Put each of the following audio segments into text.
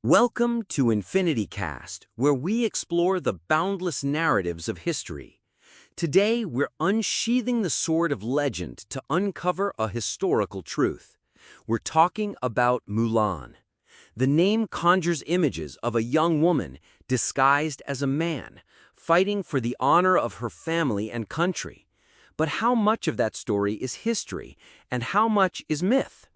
Welcome to Infinity Cast, where we explore the boundless narratives of history. Today, we're unsheathing the sword of legend to uncover a historical truth. We're talking about Mulan. The name conjures images of a young woman disguised as a man, fighting for the honor of her family and country. But how much of that story is history, and how much is myth?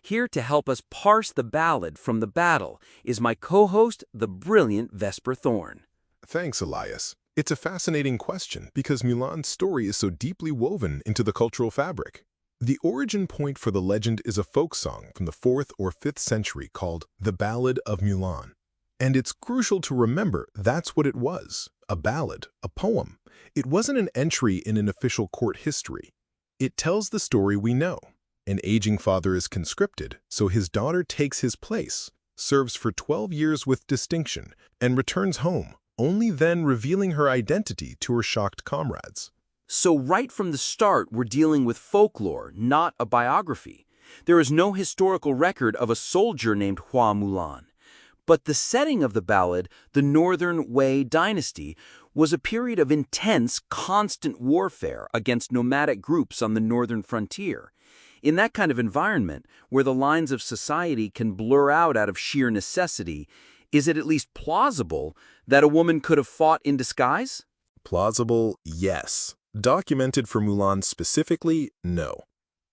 Here to help us parse the ballad from the battle is my co-host, the brilliant Vesper Thorne. Thanks, Elias. It's a fascinating question because Mulan's story is so deeply woven into the cultural fabric. The origin point for the legend is a folk song from the 4th or 5th century called the Ballad of Mulan. And it's crucial to remember that's what it was, a ballad, a poem. It wasn't an entry in an official court history. It tells the story we know. An aging father is conscripted, so his daughter takes his place, serves for 12 years with distinction, and returns home, only then revealing her identity to her shocked comrades. So right from the start, we're dealing with folklore, not a biography. There is no historical record of a soldier named Hua Mulan. But the setting of the ballad, the Northern Wei dynasty, was a period of intense, constant warfare against nomadic groups on the northern frontier. In that kind of environment, where the lines of society can blur out of sheer necessity, is it at least plausible that a woman could have fought in disguise? Plausible, yes. Documented for Mulan specifically, no.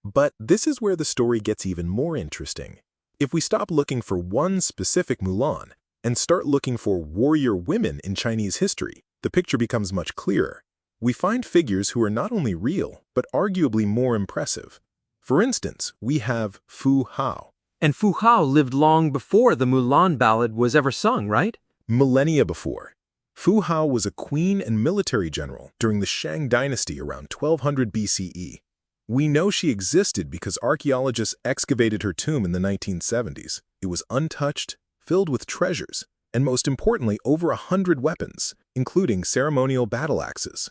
But this is where the story gets even more interesting. If we stop looking for one specific Mulan and start looking for warrior women in Chinese history, the picture becomes much clearer. We find figures who are not only real, but arguably more impressive. For instance, we have Fu Hao. And Fu Hao lived long before the Mulan ballad was ever sung, right? Millennia before. Fu Hao was a queen and military general during the Shang dynasty around 1200 BCE. We know she existed because archaeologists excavated her tomb in the 1970s. It was untouched, filled with treasures, and most importantly, over 100 weapons, including ceremonial battle axes.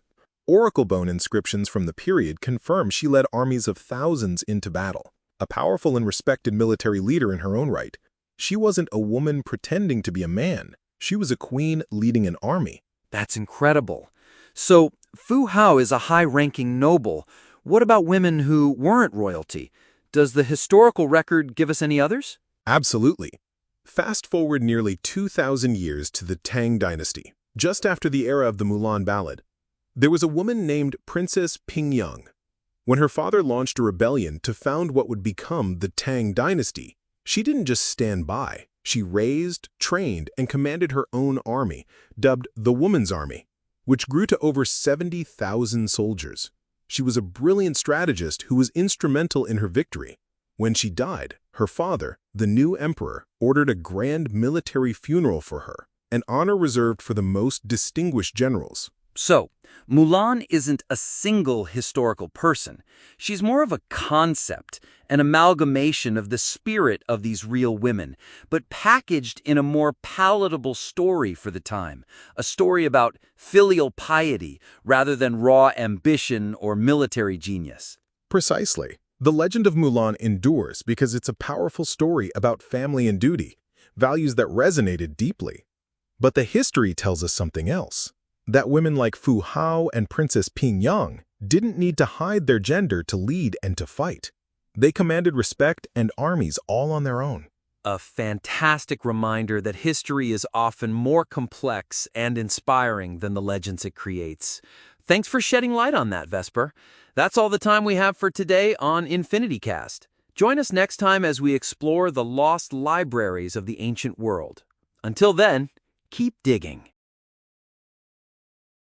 Oracle bone inscriptions from the period confirm she led armies of thousands into battle. A powerful and respected military leader in her own right. She wasn't a woman pretending to be a man. She was a queen leading an army. That's incredible. So, Fu Hao is a high-ranking noble. What about women who weren't royalty? Does the historical record give us any others? Absolutely. Fast forward nearly 2,000 years to the Tang dynasty, just after the era of the Mulan ballad. There was a woman named Princess Pingyang. When her father launched a rebellion to found what would become the Tang dynasty, she didn't just stand by. She raised, trained, and commanded her own army, dubbed the Woman's Army, which grew to over 70,000 soldiers. She was a brilliant strategist who was instrumental in her victory. When she died, her father, the new emperor, ordered a grand military funeral for her, an honor reserved for the most distinguished generals. So, Mulan isn't a single historical person. She's more of a concept, an amalgamation of the spirit of these real women, but packaged in a more palatable story for the time, a story about filial piety rather than raw ambition or military genius. Precisely. The legend of Mulan endures because it's a powerful story about family and duty, values that resonated deeply. But the history tells us something else. That women like Fu Hao and Princess Pingyang didn't need to hide their gender to lead and to fight. They commanded respect and armies all on their own. A fantastic reminder that history is often more complex and inspiring than the legends it creates. Thanks for shedding light on that, Vesper. That's all the time we have for today on Infinity Cast. Join us next time as we explore the lost libraries of the ancient world. Until then, keep digging.